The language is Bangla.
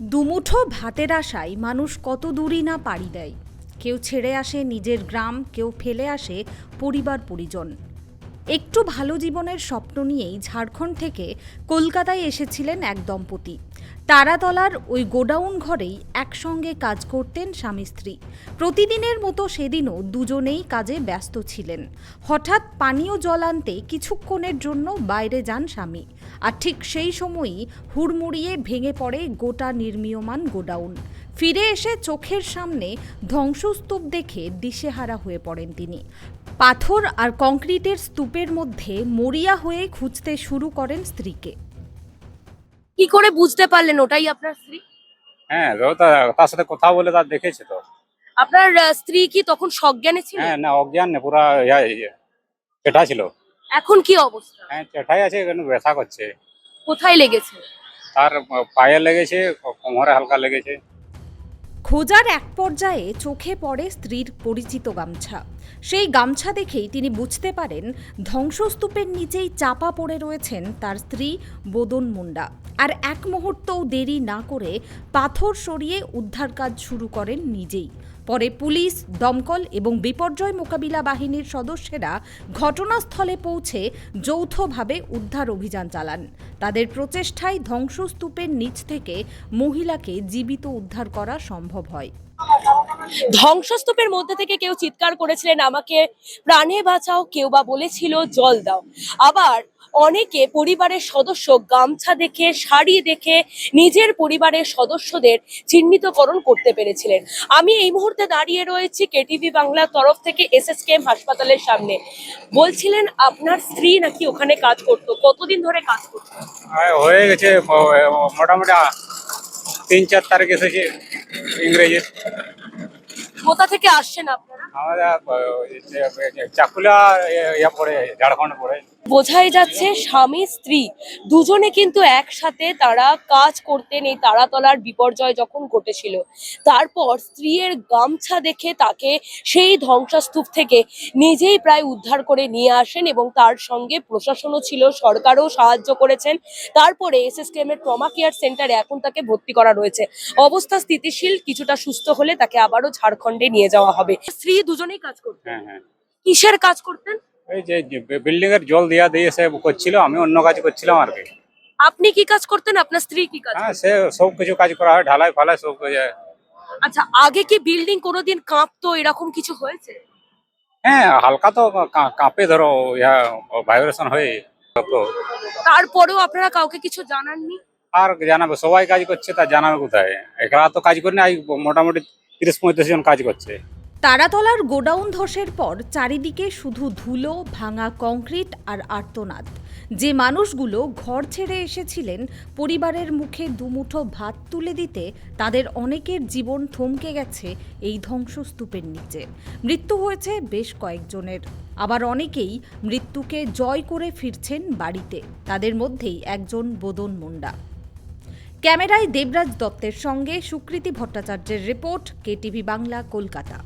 দুমুঠো ভাতের আশায় মানুষ কত দূরই না পাড়ি দেয়। কেউ ছেড়ে আসে নিজের গ্রাম, কেউ ফেলে আসে পরিবার পরিজন। একটু ভালো জীবনের স্বপ্ন নিয়েই ঝাড়খণ্ড থেকে কলকাতায় এসেছিলেন এক দম্পতি। তারাতলার ওই গোডাউন ঘরেই একসঙ্গে কাজ করতেন স্বামী স্ত্রী। প্রতিদিনের মতো সেদিনও দুজনেই কাজে ব্যস্ত ছিলেন। হঠাৎ পানীয় জল আনতে কিছুক্ষণের জন্য বাইরে যান স্বামী, আর ঠিক সেই সময়ই হুড়মুড়িয়ে ভেঙে পড়ে গোটা নির্মীয়মান গোডাউন। ফিরে এসে চোখের সামনে ধ্বংসস্তূপ দেখে দিশেহারা হয়ে পড়েন তিনি। পাথর আর কংক্রিটের স্তূপের মধ্যে মরিয়া হয়ে খুঁজতে শুরু করেন স্ত্রীকে। কি করে বুঝতে পারলেন ওটাই আপনার স্ত্রী? হ্যাঁ, তার সাথে কথা বলে তার দেখেছে তো। আপনার স্ত্রী কি তখন সজ্ঞানে ছিলেন? হ্যাঁ, না অজ্ঞান না, পুরা চেঠা ছিল। এখন কি অবস্থা? হ্যাঁ, চেঠাই আছে, কিন্তু ব্যথা করছে। কোথায় লেগেছে? তার পায়ে লেগেছে, কোমরে হালকা লেগেছে। খোঁজার এক পর্যায়ে চোখে পড়ে স্ত্রীর পরিচিত গামছা। সেই গামছা দেখেই তিনি বুঝতে পারেন ধ্বংসস্তূপের নিচেই চাপা পড়ে রয়েছেন তার স্ত্রী বোদন মুন্ডা। আর এক মুহূর্তও দেরি না করে পাথর সরিয়ে উদ্ধার কাজ শুরু করেন নিজেই। পরে পুলিশ, দমকল এবং বিপর্যয় মোকাবিলা বাহিনীর সদস্যরা ঘটনাস্থলে পৌঁছে যৌথভাবে উদ্ধার অভিযান চালান। তাদের প্রচেষ্টায় ধ্বংসস্তূপের নিচ থেকে মহিলাকে জীবিত উদ্ধার করা সম্ভব হয়। ধ্বংসস্তূপের মধ্যে থেকে কেউ চিৎকার করেছিলেন আমাকে প্রাণে বাঁচাও, কেউ বা বলেছিল জল দাও। আবার অনেকে পরিবারের সদস্য গামছা দেখে, শাড়ি দেখে নিজের পরিবারের সদস্যদের চিহ্নিতকরণ করতে পেরেছিলেন। আমি এই মুহূর্তে দাঁড়িয়ে রয়েছি কেটিভি বাংলার তরফ থেকে এসএসকেএম হাসপাতালের সামনে। বলছিলেন আপনার স্ত্রী নাকি ওখানে কাজ করতো, কতদিন ধরে কাজ করতো? হয়ে গেছে মোটামুটি 3-4 তারিখ এসেছে ইংরেজি। কোথা থেকে আসছেন আপনারা? আমাদের চাকুলা পড়ে, ঝাড়খণ্ড পড়ে। বোঝাই যাচ্ছে স্বামী স্ত্রী দুজনে কিন্তু একসাথে তারা কাজ করতেন এই তারাতলার বিপর্যয় যখন ঘটেছিল। তারপর স্ত্রীর গামছা দেখে তাকে সেই ধ্বংসস্তূপ থেকে নিজেই প্রায় উদ্ধার করে নিয়ে আসেন এবং তার সঙ্গে প্রশাসনও ছিল, সরকারও সাহায্য করেছেন। তারপরে এসএসকেএম এর ট্রমা কেয়ার সেন্টারে এখন তাকে ভর্তি করা রয়েছে। অবস্থা স্থিতিশীল, কিছুটা সুস্থ হলে তাকে আবারও ঝাড়খণ্ডে নিয়ে যাওয়া হবে। স্ত্রী দুজনেই কাজ করতেন। হ্যাঁ হ্যাঁ, কিসের কাজ করতেন? এই যে বিল্ডিং এর জল দিয়ে সে করছিল, আমি অন্য কাজ করছিলাম আর কি। আপনি কি কাজ করতেন, আপনার স্ত্রী কি কাজ হ্যাঁ, করতেন? সে সব কিছু কাজ করা হয়, ঢালাই ফালাই সব কাজ। আচ্ছা, আগে কি বিল্ডিং কোনোদিন কাঁপতো, এরকম কিছু হয়েছে? হ্যাঁ, হালকা তো কাঁপে, ধরো ভাইব্রেশন হয়ে তো। তারপরেও আপনারা কাউকে কিছু জানাননি? আর জানাবে, সবাই কাজ করছে, তা জানাবে কোথায়? একলা তো কাজ করি না, মোটামুটি 30-35 জন কাজ করছে। তারাতলার গোডাউন ধসের পর চারিদিকে শুধু ধুলো, ভাঙা কংক্রিট আর আর্তনাদ। যে মানুষগুলো ঘর ছেড়ে এসেছিলেন পরিবারের মুখে দুমুঠো ভাত তুলে দিতে, তাদের অনেকের জীবন থমকে গেছে এই ধ্বংসস্তূপের নিচে। মৃত্যু হয়েছে বেশ কয়েকজনের, আবার অনেকেই মৃত্যুকে জয় করে ফিরছেন বাড়িতে। তাদের মধ্যেই একজন বোদন মুন্ডা। ক্যামেরায় দেবরাজ দত্তের সঙ্গে সুকৃতি ভট্টাচার্যের রিপোর্ট, কেটিভি বাংলা, কলকাতা।